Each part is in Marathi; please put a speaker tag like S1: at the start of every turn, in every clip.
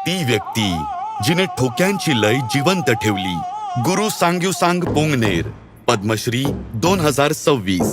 S1: ती व्यक्ती जिने ठोक्यांची लय जिवंत ठेवली. गुरु सांग्युसांग पोंगनेर, पद्मश्री 2026.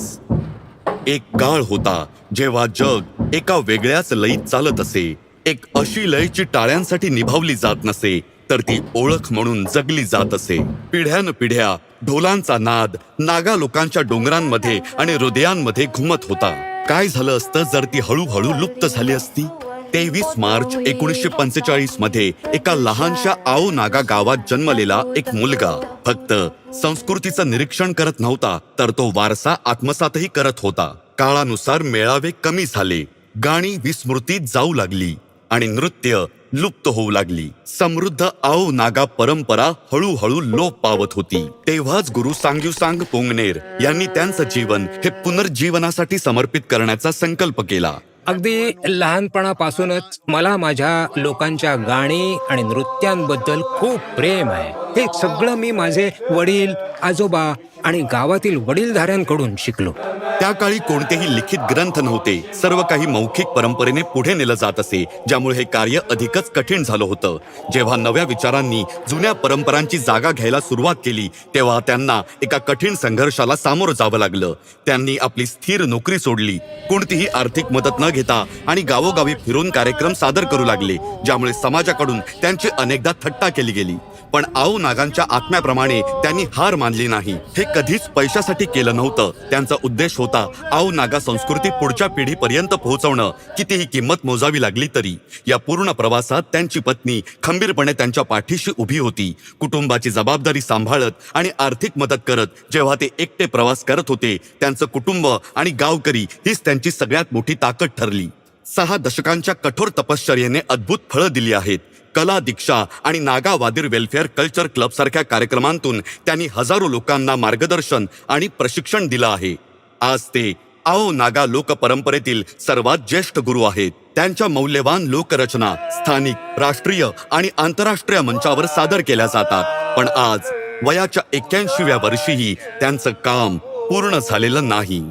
S1: एक काळ होता जेव्हा जग एका वेगळ्याच लयीत चालत असे. एक अशी लय जी टाळ्यांसाठी निभावली जात नसे, तर ती ओळख म्हणून जगली जात असे. पिढ्यानपिढ्या ढोलांचा नाद नागा लोकांच्या डोंगरांमध्ये आणि हृदयांमध्ये घुमत होता. काय झालं असतं जर ती हळूहळू लुप्त झाली असती? 23 मार्च 1945 मध्ये एका लहानशा आओ नागा गावात जन्मलेला एक मुलगा फक्त संस्कृतीचं निरीक्षण करत नव्हता, तर तो वारसा आत्मसातही करत होता. काळानुसार मेळावे कमी झाले, गाणी विस्मृतीत जाऊ लागली आणि नृत्य लुप्त होऊ लागली. समृद्ध आओ नागा परंपरा हळूहळू लोप पावत होती. तेव्हाच गुरु सांग्युसांग पोंगनेर यांनी त्यांचं जीवन हे पुनर्जीवनासाठी समर्पित करण्याचा संकल्प केला.
S2: अगदी लहानपणापासूनच मला माझ्या लोकांच्या गाणी आणि नृत्यांबद्दल खूप प्रेम आहे. हे सगळं मी माझे वडील, आजोबा आणि गावातील वडीलधाऱ्यांकडून शिकलो.
S1: त्या काळी कोणतेही लिखित ग्रंथ नव्हते. सर्व काही मौखिक परंपरेने पुढे नेलं जात असे, ज्यामुळे हे कार्य अधिकच कठीण झालं होतं. जेव्हा नव्या विचारांनी जुन्या परंपरांची जागा घ्यायला सुरुवात केली, तेव्हा त्यांना एका कठीण संघर्षाला सामोरं जावं लागलं. त्यांनी आपली स्थिर नोकरी सोडली, कोणतीही आर्थिक मदत न घेता आणि गावोगावी फिरून कार्यक्रम सादर करू लागले, ज्यामुळे समाजाकडून त्यांची अनेकदा थट्टा केली गेली. पण आओ नागांच्या आत्म्याप्रमाणे त्यांनी हार मानली नाही. हे कधीच पैशासाठी केलं नव्हतं. त्यांचा उद्देश होता आओ नागा संस्कृती पुढच्या पिढीपर्यंत पोहोचवणं, कितीही किंमत मोजावी लागली तरी. या पूर्ण प्रवासात त्यांची पत्नी खंबीरपणे त्यांच्या पाठीशी उभी होती. कुटुंबाची जबाबदारी सांभाळत आणि आर्थिक मदत करत जेव्हा ते एकटे प्रवास करत होते, त्यांचं कुटुंब आणि गावकरी हीच त्यांची सगळ्यात मोठी ताकद ठरली. 6 दशकांच्या कठोर तपश्चर्येने अद्भुत फळं दिली आहेत. कला दीक्षा आणि नागा वादीर वेलफेअर कल्चर क्लब सारख्या कार्यक्रमांतून त्यांनी हजारो लोकांना मार्गदर्शन आणि प्रशिक्षण दिलं आहे. आज ते आओ नागा लोक परंपरेतील सर्वात ज्येष्ठ गुरु आहेत. त्यांच्या मौल्यवान लोकरचना स्थानिक, राष्ट्रीय आणि आंतरराष्ट्रीय मंचावर सादर केल्या जातात. पण आज वयाच्या 81व्या वर्षीही त्यांचं काम पूर्ण झालेलं नाही.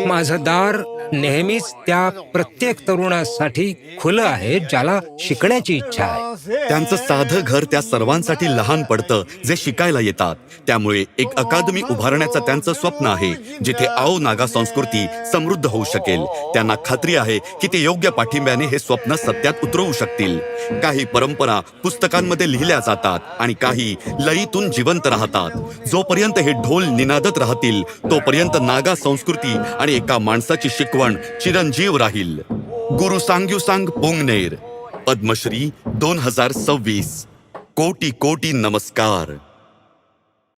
S2: माझं दार नेहमीच त्या प्रत्येक तरुणासाठी खुलं आहे ज्याला शिकण्याची इच्छा आहे.
S1: त्यांचं साधं घर त्या सर्वांसाठी लहान पडतं जे शिकायला येतात. त्यामुळे एक अकादमी उभारण्याचं त्यांचं स्वप्न आहे, जिथे आओ नागा संस्कृती समृद्ध होऊ शकेल. त्यांना खात्री आहे की ते योग्य पाठिंब्याने हे स्वप्न सत्यात उतरवू शकतील. काही परंपरा पुस्तकांमध्ये लिहिल्या जातात आणि काही लयीतून जिवंत राहतात. जोपर्यंत हे ढोल निनादत राहतील, तोपर्यंत नागा संस्कृती आणि एका माणसाची शिकवण चिरंजीव राहील. गुरु सांग्युसांग पोंगनेर, पद्मश्री 2026. कोटी कोटी नमस्कार.